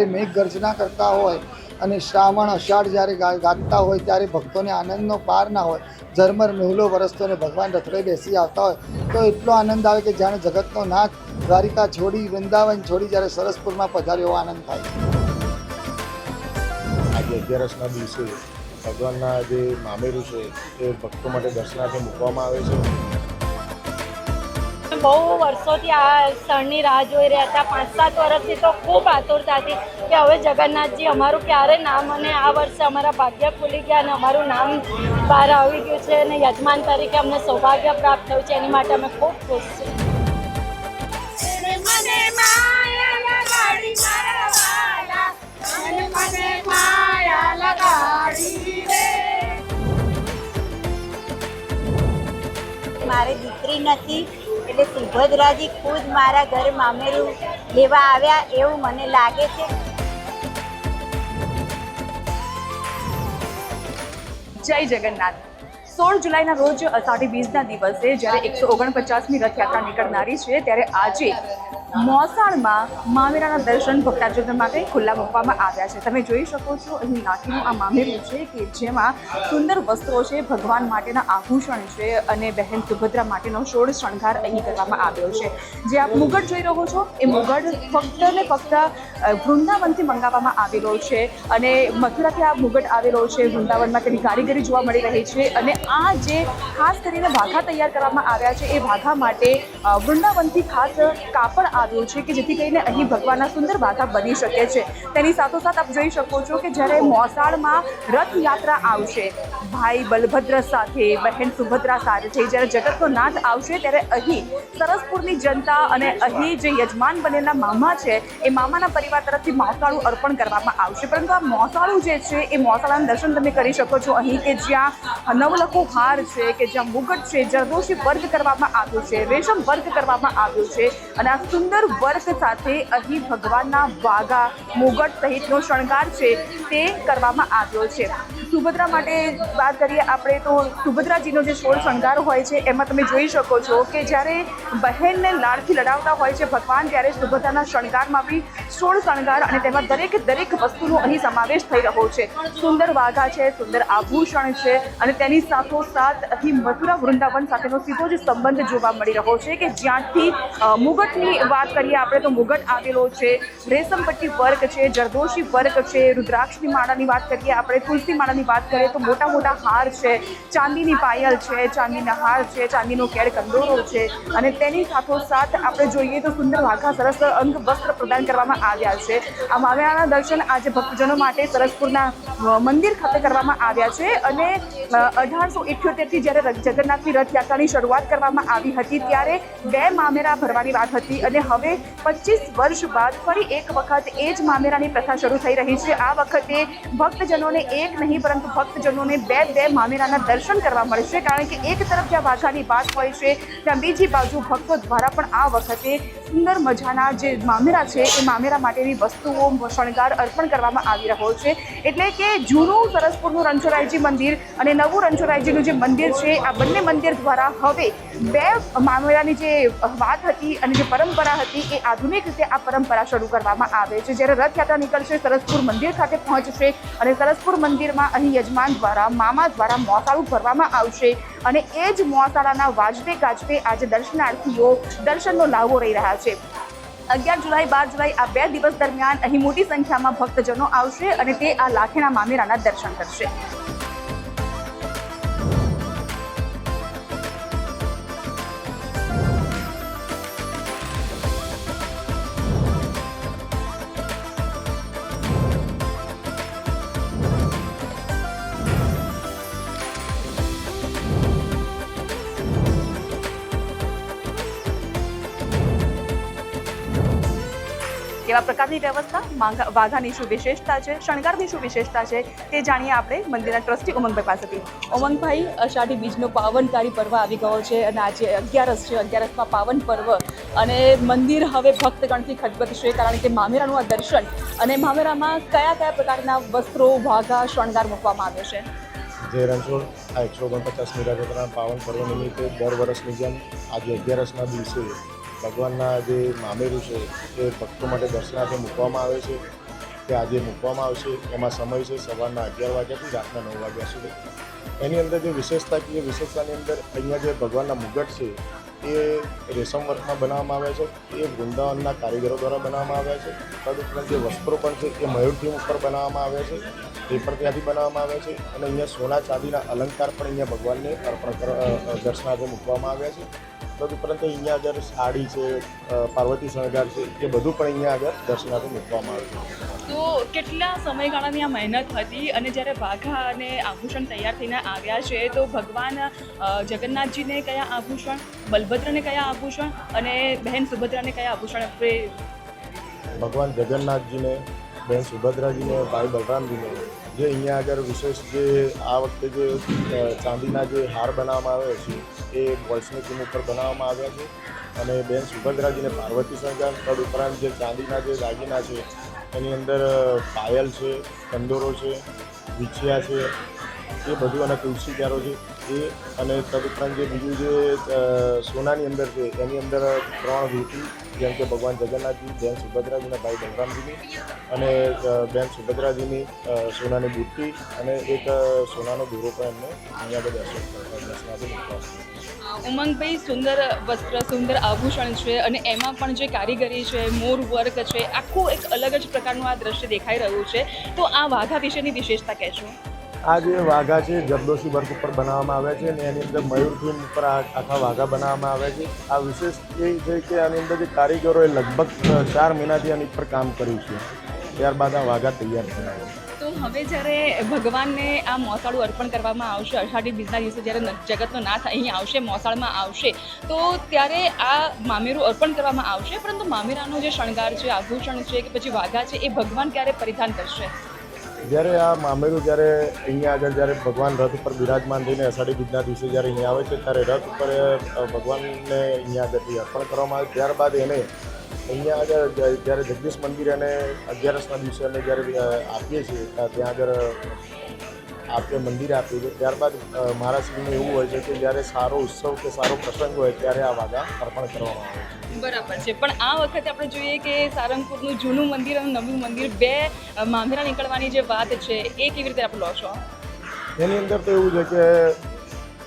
મેઘ ગર્જના કરતા હોય અને શ્રાવણ અષાઢ જ્યારે ગાતા હોય ત્યારે ભક્તોને આનંદનો પાર ના હોય. ઝરમર મહેલો વરસતો અને ભગવાન રથડે બેસી આવતા હોય તો એટલો આનંદ આવે કે જાણે જગતનો નાથ દ્વારિકા છોડી વૃંદાવન છોડી જ્યારે સરસપુરમાં પધાર્યો એવો આનંદ થાય. આજે 11ના દિવસે ભગવાનના જે મામેરું છે એ ભક્તો માટે દર્શનાર્થે મૂકવામાં આવે છે. બહુ વર્ષોથી આ ક્ષણની રાહ જોઈ રહ્યા હતા. 5-7 વર્ષથી તો ખૂબ આતુરતા હતી કે હવે જગન્નાથજી અમારું ક્યારે નામ, અને આ વર્ષે અમારા ભાગ્ય ખુલી ગયા અને અમારું નામ બહાર આવી ગયું છે અને યજમાન તરીકે અમને સૌભાગ્ય પ્રાપ્ત થયું છે. એની માટે અમે ખૂબ ખુશ છીએ. મારી દીકરી નથી એટલે સુભદ્રાજી ખુદ મારા ઘરે મામેરું લેવા આવ્યા એવું મને લાગે છે. જય જગન્નાથ. 16 જુલાઈના રોજ અષાઢી બીજના દિવસે જ્યારે 149મી રથયાત્રા નીકળનારી છે ત્યારે આજે મોસાળમાં મામેરાના દર્શન ભક્તજનો માટે ખુલ્લા મૂકવામાં આવ્યા છે. તમે જોઈ શકો છો અહીં લાઠીનું આ મામેરું છે કે જેમાં સુંદર વસ્ત્રો છે, ભગવાન માટેના આભૂષણ છે અને બહેન સુભદ્રા માટેનો ષોડ શણગાર અહીં કરવામાં આવ્યો છે. જે આપ મુગટ જોઈ રહ્યો છો એ મુગટ ફક્ત ને ફક્ત વૃંદાવનથી મંગાવવામાં આવેલો છે અને મથુરાથી આ મુગટ આવેલો છે. વૃંદાવનમાં તેની કારીગરી જોવા મળી રહી છે અને આ જે ખાસ કરીને ભાગા તૈયાર કરવામાં આવ્યા છે એ ભાગા માટે વૃંદાવનથી ખાસ કાપડ આવ્યું છે કે જેથી કરીને અહીં ભગવાનના સુંદર ભાગા બની શકે છે. તેની સાથોસાથ આપ જોઈ શકો છો કે જ્યારે મોસાળમાં રથયાત્રા આવશે, ભાઈ બલભદ્ર સાથે, બહેન સુભદ્રા સાથે જ્યારે જગતનો નાથ આવશે ત્યારે અહીં સરસપુરની જનતા અને અહીં જે યજમાન બનેલા મામા છે એ મામાના પરિવાર તરફથી મોસાળું અર્પણ કરવામાં આવશે. પરંતુ આ મોસાળું જે છે એ મોસાળાના દર્શન તમે કરી શકો છો અહીં કે જ્યાં નવલખો હાર છે, કે જ્યાં મુગટ છે, જરદોશી વર્ક કરવામાં આવ્યું છે, રેશમ વર્ક કરવામાં આવ્યું છે અને આ સુંદર વર્ક સાથે અહીં ભગવાનના વાઘા, મુગટ સહિતનો શણગાર છે તે કરવામાં આવ્યો છે. સુભદ્રા માટે વાત કરીએ આપણે તો સુભદ્રાજીનો જે ષોડ શણગાર હોય છે એમાં તમે જોઈ શકો છો કે જ્યારે બહેનને લાડથી લડાવતા હોય છે ભગવાન ત્યારે સુભદ્રાના શણગારમાં બી ષોડ શણગાર અને તેમાં દરેક વસ્તુનો અહીં સમાવેશ થઈ રહ્યો છે. સુંદર વાઘા છે, સુંદર આભૂષણ છે અને તેની સાથોસાથ અહીં મથુરા વૃંદાવન સાથેનો સીધો જ સંબંધ જોવા મળી રહ્યો છે કે જ્યાંથી મુગટની વાત કરીએ આપણે તો મુગટ આવેલો છે, રેશમપટ્ટી વર્ક છે, જરદોશી વર્ક છે, રુદ્રાક્ષની માળાની વાત કરીએ આપણે, તુલસી માળાની વાત કરીએ તો મોટા મોટા હાર છે, ચાંદીની પાયલ છે, ચાંદીના હાર છે, ચાંદીનો કેડ કંદોરો છે અને તેની સાથોસાથ આપણે જોઈએ તો સુંદર વાઘા સરસ અંગ વસ્ત્ર પ્રદાન કરવામાં આવ્યા છે. આ મામેરાના દર્શન આજે ભક્તજનો માટે સરસપુરના મંદિર ખાતે કરવામાં આવ્યા છે અને 1878થી જ્યારે જગન્નાથની રથયાત્રાની શરૂઆત કરવામાં આવી હતી ત્યારે 2 મામેરા ભરવાની વાત હતી અને હવે 25 વર્ષ બાદ ફરી એક વખત એ જ મામેરાની પ્રથા શરૂ થઈ રહી છે. આ વખતે ભક્તજનોને એક નહીં પરંતુ ભક્તજનોને 2 મામેરાના દર્શન કરવા મળશે, કારણ કે એક તરફ જ્યાં વાઘાની વાત હોય છે ત્યાં બીજી બાજુ ભક્તો દ્વારા પણ આ વખતે સુંદર મજાના જે મામેરા છે એ મામેરા માટેની વસ્તુઓ, શણગાર અર્પણ કરવામાં આવી રહ્યો છે. એટલે કે જૂનું સરસપુરનું રણછોડરાયજી મંદિર અને નવું રણછોડરાયજીનું જે મંદિર છે આ બંને મંદિર દ્વારા હવે 2 મામેરાની જે વાત હતી અને જે પરંપરા હતી એ આધુનિક રીતે આ પરંપરા શરૂ કરવામાં આવે છે. જ્યારે રથયાત્રા નીકળશે, સરસપુર મંદિર ખાતે પહોંચશે અને સરસપુર મંદિરમાં અહીં યજમાન દ્વારા, મામા દ્વારા મોસાળું ભરવામાં આવશે અને એ જ મોસાળાના વાજતે ગાજતે આજે દર્શનાર્થીઓ દર્શનનો લાભો રહી રહ્યા છે. 11 જુલાઈ, 12 જુલાઈ આ 2 દિવસ દરમિયાન અહીં મોટી સંખ્યામાં ભક્તજનો આવશે અને તે આ લાઠીના મામેરાના દર્શન કરશે. કેવા પ્રકારની વ્યવસ્થા, વાઘાની શું વિશેષતા છે, શણગારની શું વિશેષતા છે તે જાણીએ આપણે મંદિરના ટ્રસ્ટી ઉમંગભાઈ પાસેથી. ઉમંગભાઈ, અષાઢી બીજનો પાવનકારી પર્વ આવી ગયો છે અને આજે 11 છે, 11માં પાવન પર્વ અને મંદિર હવે ભક્તગણથી ખદબદશે કારણ કે મામેરાનું આ દર્શન અને મામેરામાં કયા પ્રકારના વસ્ત્રો, વાઘા, શણગાર મૂકવામાં આવ્યો છે? જે રણછોડ આ 149મી રથયાત્રાના પાવન પર્વ નિમિત્તે દર વર્ષની જેમ આજે 11ના દિવસે ભગવાનના જે મામેરું છે એ ભક્તો માટે દર્શનાર્થે મૂકવામાં આવે છે તે આજે મૂકવામાં આવશે. એમાં સમય છે સવારના 11 વાગ્યાથી રાતના 9 વાગ્યા સુધી. એની અંદર જે વિશેષતાની અંદર અહીંયા જે ભગવાનના મુગટ છે એ રેશમ વર્કમાં બનાવવામાં આવ્યા છે. એ વૃંદાવનના કારીગરો દ્વારા બનાવવામાં આવ્યા છે. તદુપરાંત જે વસ્ત્રો પણ છે એ મયુરથી ઉપર બનાવવામાં આવ્યા છે, એ પણ ત્યાંથી બનાવવામાં આવ્યા છે. અને અહીંયા સોના ચાંદીના અલંકાર પણ અહીંયા ભગવાનને દર્શનાર્થે મૂકવામાં આવ્યા છે. તદુપરાંત અહીંયા આગળ સાડી છે, પાર્વતી શણગાર છે, એ બધું પણ અહીંયા આગળ દર્શનાર્થે મૂકવામાં આવ્યું છે. તો કેટલા સમયગાળાની આ મહેનત હતી અને જ્યારે વાઘા અને આભૂષણ તૈયાર થઈને આવ્યા છે તો ભગવાન જગન્નાથજીને કયા આભૂષણ, બલભદ્રને કયા આભૂષણ અને બહેન સુભદ્રાને કયા આભૂષણ આપણે ભગવાન જગન્નાથજીને, બહેન સુભદ્રાજીને, ભાઈ બલરામજીને જે અહીંયા આગળ વિશેષ જે આ વખતે જે ચાંદીના જે હાર બનાવવામાં આવ્યો છે એ બોલ્સની થીમ ઉપર બનાવવામાં આવ્યા છે. અને બહેન સુભદ્રાજીને પાર્વતી શણગાર, તદુપરાંત જે ચાંદીના જે દાગીના છે એની અંદર પાયલ છે, કંદોરો છે, વિછિયા છે, એ બધું અને તુલસી ક્યારો છે એ. અને તદુપરાંત જે બીજું જે સોનાની અંદર છે એની અંદર 3 વીંટી, જેમ કે ભગવાન જગન્નાથજી, બહેન સુભદ્રાજીના ભાઈ બલરામજીની અને બહેન સુભદ્રાજીની સોનાની બુટ્ટી અને એક સોનાનો દોરો પણ એમને અહીંયા આગળ દર્શનાર્થે મૂકવામાં. ઉમંગભાઈ, સુંદર વસ્ત્ર, સુંદર આભૂષણ છે અને એમાં પણ જે કારીગરી છે, મોર વર્ક છે, આખું એક અલગ જ પ્રકારનું આ દ્રશ્ય દેખાઈ રહ્યું છે. તો આ વાઘા વિશેની વિશેષતા કહેશો? આ જે વાઘા છે જરદોશી વર્ક ઉપર બનાવવામાં આવ્યા છે અને એની અંદર મયુર થીમ ઉપર આખા વાઘા બનાવવામાં આવ્યા છે. આ વિશેષ એ છે કે આની અંદર જે કારીગરોએ લગભગ 4 મહિનાથી આની ઉપર કામ કર્યું છે. ત્યારબાદ આ વાઘા તૈયાર થયા. તો હવે જ્યારે ભગવાનને આ મોસાળું અર્પણ કરવામાં આવશે, અષાઢી બીજના દિવસે જ્યારે જગતનો નાથ અહીં આવશે, મોસાળમાં આવશે, તો ત્યારે આ મામેરું અર્પણ કરવામાં આવશે. પરંતુ મામેરાનો જે શણગાર છે, આભૂષણ છે કે પછી વાઘા છે, એ ભગવાન ક્યારે પરિધાન કરશે? જ્યારે આ મામેરું જ્યારે અહીંયા આગળ જ્યારે ભગવાન રથ ઉપર બિરાજમાન થઈને અષાઢી બીજના દિવસે જ્યારે અહીંયા આવે છે ત્યારે રથ ઉપર ભગવાનને અહીંયા આગળથી અર્પણ કરવામાં આવે. ત્યારબાદ એને અહીંયા આગળ જ્યારે જગદીશ મંદિર અને 11સના દિવસે અમે જ્યારે આપીએ છીએ ત્યાં આગળ આપણે મંદિરે આપીએ છીએ. ત્યારબાદ મહારાષ્ટ્રનું એવું હોય છે કે જ્યારે સારો ઉત્સવ કે સારો પ્રસંગ હોય ત્યારે આ વાઘા અર્પણ કરવામાં આવે છે. બરાબર છે. પણ આ વખતે આપણે જોઈએ કે સારંગપુરનું જૂનું મંદિર અને નવું મંદિર બે મામેરા નીકળવાની જે વાત છે એ કેવી રીતે આપણે લો છો? એની અંદર તો એવું છે કે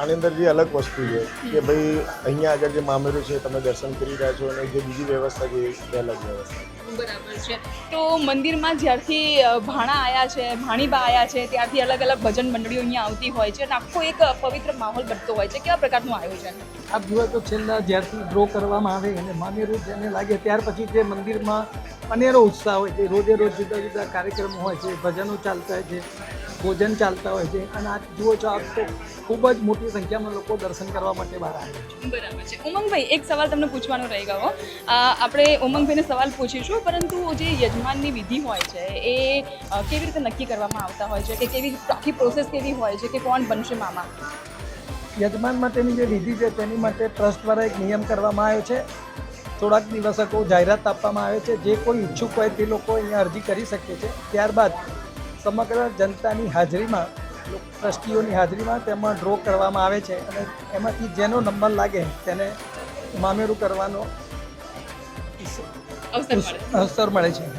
આની અંદર જે અલગ વસ્તુ છે કે ભાઈ અહીંયા આગળ જે મામેરું છે તમે દર્શન કરી રહ્યા છો અને જે બીજી વ્યવસ્થા છે એ અલગ વ્યવસ્થા. બરાબર છે. તો મંદિરમાં જ્યારથી ભાણા આવ્યા છે, ભાણીબા આવ્યા છે, ત્યારથી અલગ અલગ ભજન મંડળીઓ અહીંયા આવતી હોય છે અને આખો એક પવિત્ર માહોલ બનતો હોય છે. કેવા પ્રકારનું આયોજન? આપ જુઓ તો છેલ્લા જ્યારથી ડ્રો કરવામાં આવે અને મામેરું જેને લાગે ત્યાર પછી જે મંદિરમાં અનેરો ઉત્સાહ હોય છે. રોજે રોજ જુદા જુદા કાર્યક્રમો હોય છે, ભજનો ચાલતા હોય છે, ભોજન ચાલતા હોય છે. અને આપ જુઓ છો આપ તો ખૂબ જ મોટી સંખ્યામાં લોકો દર્શન કરવા માટે બહાર આવે છે. બરાબર છે. ઉમંગભાઈ, એક સવાલ તમને પૂછવાનો રહી ગયો. આપણે ઉમંગભાઈને સવાલ પૂછીશું, પરંતુ જે યજમાનની વિધિ હોય છે એ કેવી રીતે નક્કી કરવામાં આવતા હોય છે કે કેવી આખી પ્રોસેસ કેવી હોય છે કે કોણ બનશે મામા? યજમાન માટેની જે વિધિ છે તેની માટે ટ્રસ્ટ દ્વારા એક નિયમ કરવામાં આવ્યો છે. થોડાક દિવસ અગાઉ જાહેરાત આપવામાં આવે છે. જે કોઈ ઈચ્છુક હોય તે લોકો અહીંયા અરજી કરી શકે છે. ત્યારબાદ સમગ્ર જનતાની હાજરીમાં, ટ્રસ્ટીઓની હાજરીમાં તેમાં ડ્રો કરવામાં આવે છે અને એમાંથી જેનો નંબર લાગે તેને મામેરું કરવાનો અવસર મળે છે.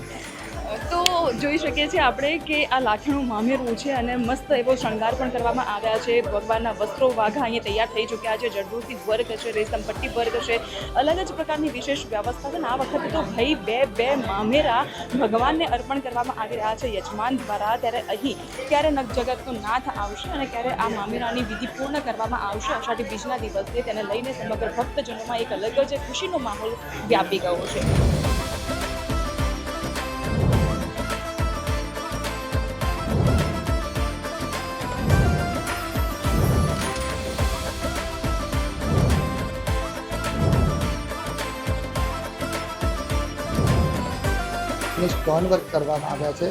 તો જોઈ શકીએ છીએ આપણે કે આ લાખણું મામેરું છે અને મસ્ત એવો શણગાર પણ કરવામાં આવ્યા છે. ભગવાનના વસ્ત્રો વાઘા અહીંયા તૈયાર થઈ ચૂક્યા છે. જરદોશી વર્ક છે, રેશમ પટ્ટી વર્ક છે, અલગ જ પ્રકારની વિશેષ વ્યવસ્થા છે. અને આ વખતે તો ભાઈ બે મામેરા ભગવાનને અર્પણ કરવામાં આવી રહ્યા છે યજમાન દ્વારા. ત્યારે અહીં ક્યારે જગતનો નાથ આવશે અને ક્યારે આ મામેરાની વિધિ પૂર્ણ કરવામાં આવશે અષાઢી બીજના દિવસે, તેને લઈને સમગ્ર ભક્તજનોમાં એક અલગ જ ખુશીનો માહોલ વ્યાપી ગયો છે. સ્ટોન વર્ક કરવામાં આવ્યા છે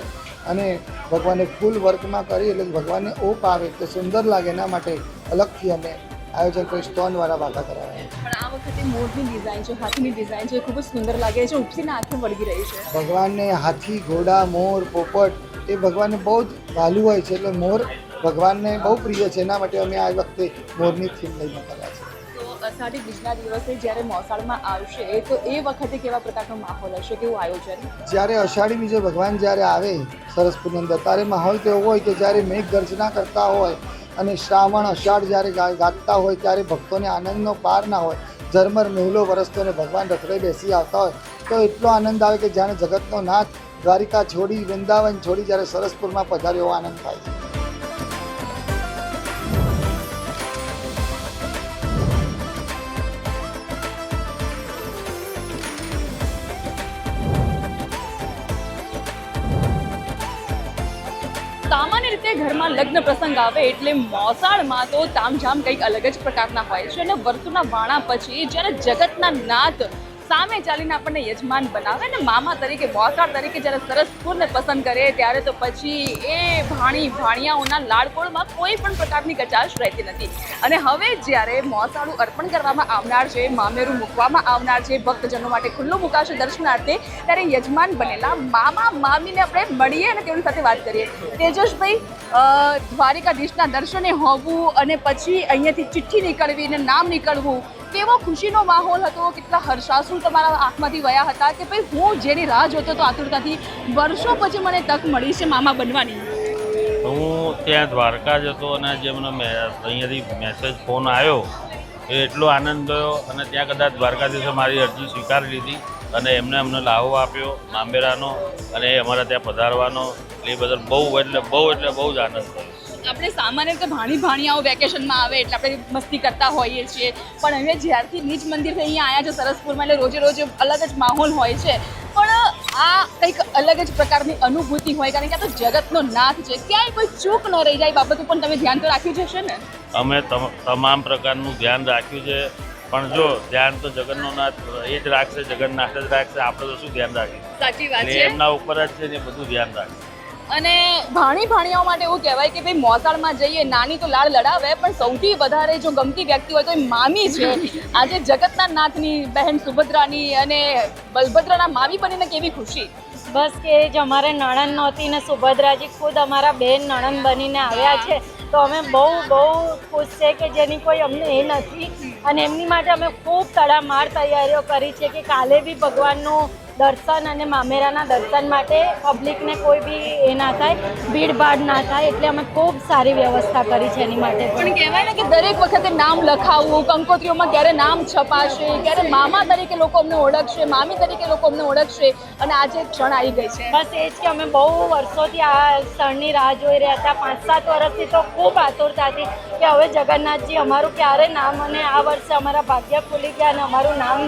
અને ભગવાનને ફૂલ વર્કમાં કરી એટલે ભગવાનને ઓપ આવે તે સુંદર લાગે એના માટે અલગથી અમે આયોજન કરી સ્ટોનવાળા વાઘા કરાવ્યા. પણ આ વખતે મોરની ડિઝાઇન છે, હાથીની ડિઝાઇન છે, ખૂબ જ સુંદર લાગે છે, ઉપસીના આંખે વળગી રહી છે. ભગવાનને હાથી, ઘોડા, મોર, પોપટ એ ભગવાનને બહુ જ વાલું હોય છે એટલે મોર ભગવાનને બહુ પ્રિય છે. એના માટે અમે આ વખતે મોરની થીમ લઈને કર્યા છે. તો અષાઢી બીજના દિવસે જ્યારે મોસાળમાં આવશે તો એ વખતે કેવા પ્રકારનો માહોલ હશે, કેવું આયોજન? જ્યારે અષાઢી બીજે ભગવાન જ્યારે આવે સરસપુરની અંદર ત્યારે માહોલ તો એવો હોય કે જ્યારે મેઘ ગર્જના કરતા હોય અને શ્રાવણ અષાઢ જ્યારે ગાતા હોય ત્યારે ભક્તોને આનંદનો પાર ના હોય. ઝરમર મહેલો વરસતો અને ભગવાન રથડે બેસી આવતા હોય તો એટલો આનંદ આવે કે જાણે જગતનો નાથ દ્વારિકા છોડી વૃંદાવન છોડી જ્યારે સરસપુરમાં પધાર્યો એવો આનંદ થાય છે. સામાન્ય રીતે ઘરમાં લગ્ન પ્રસંગ આવે એટલે મોસાળમાં તો તામઝામ કંઈક અલગ જ પ્રકારના હોય છે અને વર્ષોના વાણા પછી જ્યારે જગતના નાથ સામે ચાલીને આપણને યજમાન બનાવે ને મામા તરીકે, મોસાળ તરીકે જ્યારે સરસપુરને પસંદ કરે ત્યારે તો પછી એ ભાણિયાઓના લાડકોળમાં કોઈ પણ પ્રકારની કચાશ રહેતી નથી. અને હવે જ્યારે મોસાળું અર્પણ કરવામાં આવનાર છે, મામેરું મૂકવામાં આવનાર છે, ભક્તજનો માટે ખુલ્લું મુકાશે દર્શનાર્થે, ત્યારે યજમાન બનેલા મામા મામીને આપણે મળીએ અને તેમની સાથે વાત કરીએ. તેજસભાઈ, દ્વારિકાધીશના દર્શને હોવું અને પછી અહીંયાથી ચિઠ્ઠી નીકળવી અને નામ નીકળવું, કેવો ખુશીનો માહોલ હતો, કેટલા હર્ષાશ્રુ તમારા આંખમાંથી વયા હતા કે ભાઈ હું જેની રાહ જોતો હતો આતુરતાથી, વર્ષો પછી મને તક મળી છે મામા બનવાની? હું ત્યાં દ્વારકા જ હતો અને જે મને અહીંયાથી મેસેજ ફોન આવ્યો એ એટલો આનંદ થયો અને ત્યાં કદાચ દ્વારકાધીશે મારી અરજી સ્વીકારી લીધી અને એમને અમને લાહો આપ્યો મામેરાનો અને એ અમારા ત્યાં પધારવાનો, એ બદલ બહુ જ આનંદ થયો. આપણે સામાન્ય રીતે ભાણિયાઓ વેકેશનમાં આવે એટલે આપણે મસ્તી કરતા હોઈએ છીએ, પણ હવે જ્યારથી નીચ મંદિરથી અહીંયા આવ્યા છે સરસપુરમાં એટલે રોજે રોજ અલગ જ માહોલ હોય છે. પણ આ કંઈક અલગ જ પ્રકારની અનુભૂતિ હોય કારણ કે આ તો જગતનો નાથ છે, ક્યાંય કોઈ ચૂક ન રહી જાય બાબત પણ તમે ધ્યાન તો રાખ્યું જશે ને? અમે તમામ પ્રકારનું ધ્યાન રાખ્યું છે, પણ જો ધ્યાન તો જગતનો નાથ એ જ રાખશે, જગન્નાથ જ રાખશે, આપણે તો શું ધ્યાન રાખીએ? સાચી વાત એટલે છે. એમના ઉપર જ છે ને બધું ધ્યાન રાખશે. અને ભાણિયાઓ માટે એવું કહેવાય કે ભાઈ મોસાળમાં જઈએ નાની તો લાડ લડાવે, પણ સૌથી વધારે જો ગમતી વ્યક્તિ હોય તો એ મામી છે. આજે જગતના નાથની બહેન સુભદ્રાની અને બલભદ્રના મામી બનીને કેવી ખુશી! બસ કે જ અમારે નણંદ નહોતી ને સુભદ્રાજી ખુદ અમારા બેન નણંદ બનીને આવ્યા છે તો અમે બહુ ખુશ છે કે જેની કોઈ અમને એ નથી. અને એમની માટે અમે ખૂબ તડામાર તૈયારીઓ કરી છે કે કાલે બી ભગવાનનું દર્શન અને મામેરાના દર્શન માટે પબ્લિકને કોઈ બી એ ના થાય, ભીડભાડ ના થાય, એટલે અમે ખૂબ સારી વ્યવસ્થા કરી છે એની માટે. પણ કહેવાય ને કે દરેક વખતે નામ લખાવવું, કંકોત્રીઓમાં ક્યારે નામ છપાશે, ક્યારે મામા તરીકે લોકો અમને ઓળખશે, મામી તરીકે લોકો અમને ઓળખશે, અને આજે ક્ષણ આવી ગઈ છે. બસ એ જ કે અમે બહુ વર્ષોથી આ ક્ષણની રાહ જોઈ રહ્યા હતા, 5-7 વર્ષથી તો ખૂબ આતુરતા હતી કે હવે જગન્નાથજી અમારું ક્યારે નામ, અને આ વર્ષે અમારા ભાગ્ય ખુલી ગયા અને અમારું નામ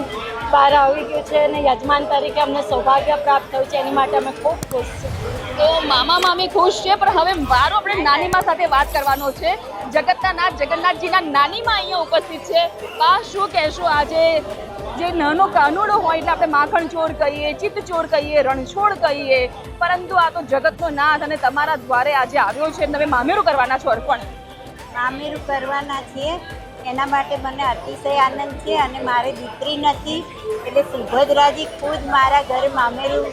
બહાર આવી ગયું છે અને યજમાન તરીકે અમને સૌભાગ્ય પ્રાપ્ત થયું છે, એની માટે અમે ખૂબ ખુશ છીએ. તો મામા મામી ખુશ છે, પણ હવે વારો આપણે નાનીમા સાથે વાત કરવાનો છે. જગતના નાથ જગન્નાથજીના નાનીમા અહીંયા ઉપસ્થિત છે. બા, શું કહેશો? આજે જે નાનો કાનુડો હોય એટલે આપણે માખણ ચોર કહીએ, ચિત્ત ચોર કહીએ, રણછોડ કહીએ, પરંતુ આ તો જગતનો નાથ અને તમારા દ્વારે આજે આવ્યો છે. તમે મામેરું કરવાના છો અર્પણ? મામેરું કરવાના છીએ, એના માટે મને અતિશય આનંદ છે. અને મારી દીકરી નથી એટલે સુભદ્રાજી ખુદ મારા ઘરે મામેરું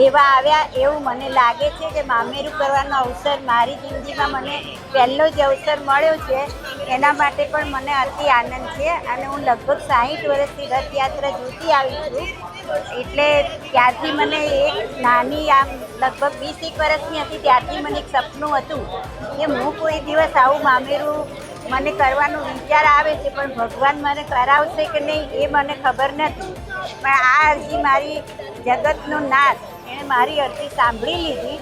લેવા આવ્યા એવું મને લાગે છે કે મામેરું કરવાનો અવસર મારી જિંદગીમાં મને પહેલો જ અવસર મળ્યો છે, એના માટે પણ મને અતિ આનંદ છે. અને હું લગભગ 60 વર્ષથી રથયાત્રા જોતી આવી છું, એટલે ત્યારથી મને એક નાની આમ લગભગ 20 વર્ષની હતી ત્યારથી મને એક સપનું હતું કે હું કોઈ દિવસ આવું મામેરું મને કરવાનો વિચાર આવે છે, પણ ભગવાન મને કરાવશે કે નહીં એ મને ખબર નથી. પણ આ અરજી મારી જગતનો નાથ એણે મારી અરજી સાંભળી લીધી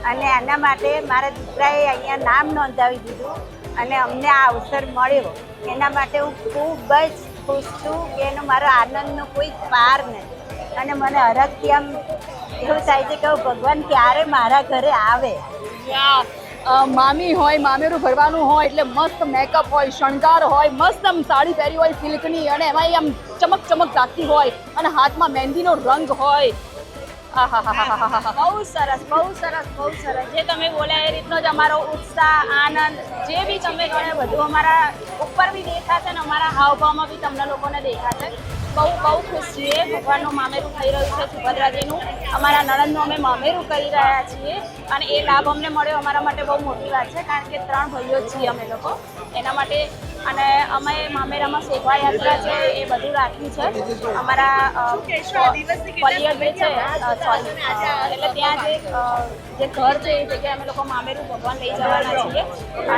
અને આના માટે મારા દીકરાએ અહીંયા નામ નોંધાવી દીધું અને અમને આ અવસર મળ્યો, એના માટે હું ખૂબ જ ખુશ છું કે એનો મારો આનંદનો કોઈ પાર નથી. અને મને હરખથી આમ એવું થાય છે કે ભગવાન ક્યારે મારા ઘરે આવે. મામી હોય, મામેરું ભરવાનું હોય એટલે મસ્ત મેકઅપ હોય, શણગાર હોય, મસ્ત આમ સાડી પહેરી હોય સિલ્કની, અને એમાં આમ ચમક લાગતી હોય અને હાથમાં મહેંદીનો રંગ હોય. બહુ સરસ. જે તમે બોલ્યા એ રીતનો જ અમારો ઉત્સાહ, આનંદ જે બી તમે ગણે બધું અમારા ઉપર બી દેખાશે ને અમારા હાવભાવમાં બી તમને લોકોને દેખાશે. બહુ ખુશ છીએ. ભગવાનનું મામેરું થઈ રહ્યું છે સુભદ્રાજીનું. અમારા નણંદનું અમે મામેરું કરી રહ્યા છીએ અને એ લાભ અમને મળ્યો અમારા માટે બહુ મોટી વાત છે, કારણ કે 3 ભાઈઓ છીએ અમે લોકો એના માટે. અને અમે મામેરામાં શોભાયાત્રા છે એ બધું રાખ્યું છે. અમારા પલિયર જે છે એટલે ત્યાં જે ઘર છે એ જગ્યાએ અમે લોકો મામેરું ભગવાન લઈ જવાના છીએ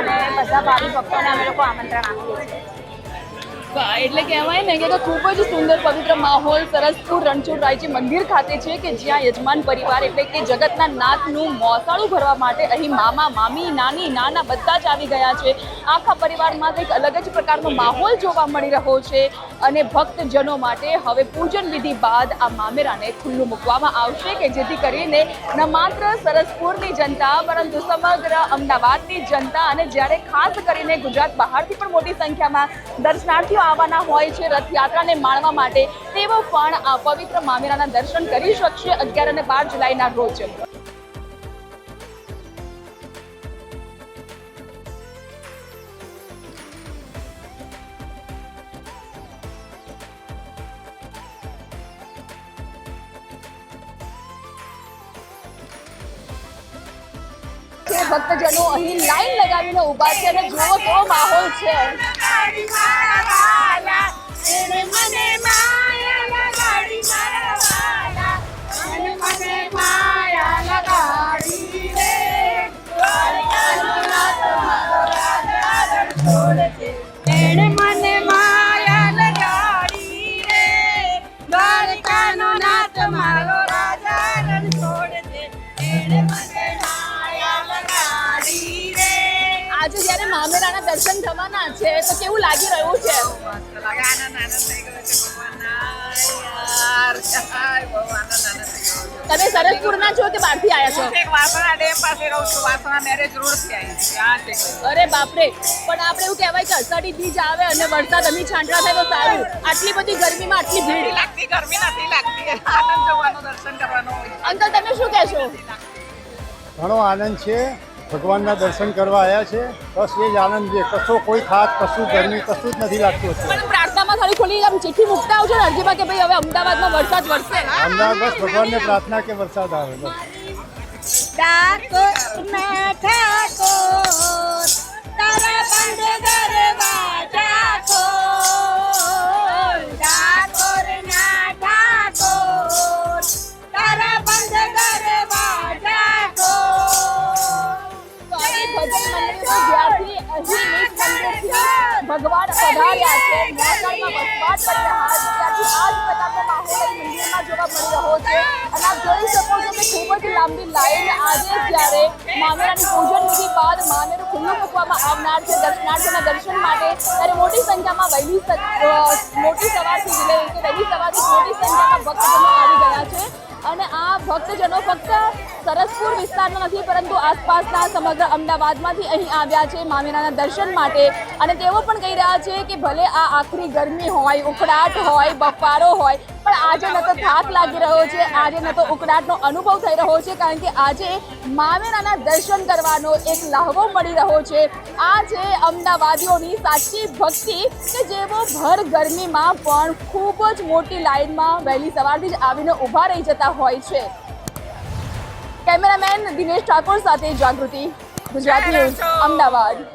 અને બધા ભાવિ ભક્તોને અમે લોકો આમંત્રણ આપીએ છીએ. એટલે કહેવાય ને કે ખૂબ જ સુંદર પવિત્ર માહોલ સરસપુર રણછોડરાયજી મંદિર ખાતે છે કે જ્યાં યજમાન પરિવાર એટલે કે જગતના નાથનું મોસાળું ભરવા માટે અહીં મામા મામી નાની નાના બધા જ આવી ગયા છે. આખા પરિવારમાં કંઈક અલગ જ પ્રકારનો માહોલ જોવા મળી રહ્યો છે અને ભક્તજનો માટે હવે પૂજન વિધિ બાદ આ મામેરાને ખુલ્લું મૂકવામાં આવશે કે જેથી કરીને ન માત્ર સરસપુરની જનતા પરંતુ સમગ્ર અમદાવાદની જનતા અને જ્યારે ખાસ કરીને ગુજરાત બહારથી પણ મોટી સંખ્યામાં દર્શનાર્થીઓ આવવાના હોય છે રથયાત્રાને માણવા માટે, તેઓ પણ આ પવિત્ર મામેરાના દર્શન કરી શકશે 11 અને 12 જુલાઈના રોજ. ભક્તજનો અહીં લાઈન લગાવીને ઊભા છે અને જુઓ કેવો માહોલ છે. આજે જ્યારે મામેરાના દર્શન થવાના છે તો કેવું લાગી રહ્યું છે? તમે સરસપુરના છો કે બહારથી આવ્યા છો? અરે બાપરે, પણ આપણે એવું કહેવાય કે અષાઢી બીજ આવે અને વરસાદ અહીં છાંટણા થાય તો સારું. આટલી બધી ગરમીમાં આટલી ભીડ લાગતી, ગરમી નથી લાગતી, આનંદ જોવાનો, દર્શન કરવાનો. અંકલ તમે શું કહેશો? ઘણો આનંદ છે. ભગવાનના દર્શન કરવા આવ્યા છે, બસ એ જ આનંદ છે. કશો કોઈ થાક, કશું ગરમી, કશું જ નથી લાગતું. પણ પ્રાર્થનામાં ખાલી ખોલી આમ ચિઠ્ઠી મૂકતા આવજો ને અરજીમાં કે ભાઈ હવે અમદાવાદમાં વરસાદ વરસે. અમદાવાદ બસ ભગવાનને પ્રાર્થના કે વરસાદ આવે બસ. ભગવાન પધાર્યા છે, મોસાળમાં વસવાટ કરી રહ્યા છે, ત્યારથી આ જ પ્રકારનો માહોલ મંદિરમાં જોવા મળી રહ્યો છે. અને આપ જોઈ શકો છો કે ખૂબ જ લાંબી લાઈન આજે જ્યારે મામેરાની પૂજન વિધિ બાદ મામેરું ખુલ્લું મૂકવામાં આવનાર છે દર્શનાર્થીઓના દર્શન માટે, ત્યારે મોટી સંખ્યામાં વહેલી સવારથી મોટી સંખ્યામાં ભક્તજનો આવી ગયા છે. અને આ ભક્તજનો ફક્ત સરસપુર વિસ્તારના નથી પરંતુ આસપાસના સમગ્ર અમદાવાદમાંથી અહીં આવ્યા છે મામેરાના દર્શન માટે. અને તેઓ પણ કહી રહ્યા છે કે ભલે આ આખરી ગરમી હોય, ઉકળાટ હોય, બફારો હોય, પણ આજે ન તો થાક લાગી રહ્યો છે, આજે ન તો ઉકળાટનો અનુભવ થઈ રહ્યો છે, કારણ કે આજે મામેરાના દર્શન કરવાનો એક લાહવો મળી રહ્યો છે. આ છે અમદાવાદીઓની સાચી ભક્તિ કે જેઓ ભર ગરમીમાં પણ ખૂબ જ મોટી લાઈનમાં વહેલી સવારથી જ આવીને ઊભા રહી જતા હોય છે. કેમેરામેન દિનેશ ઠાકોર સાથે જાગૃતિ, ગુજરાત ન્યૂઝ, અમદાવાદ.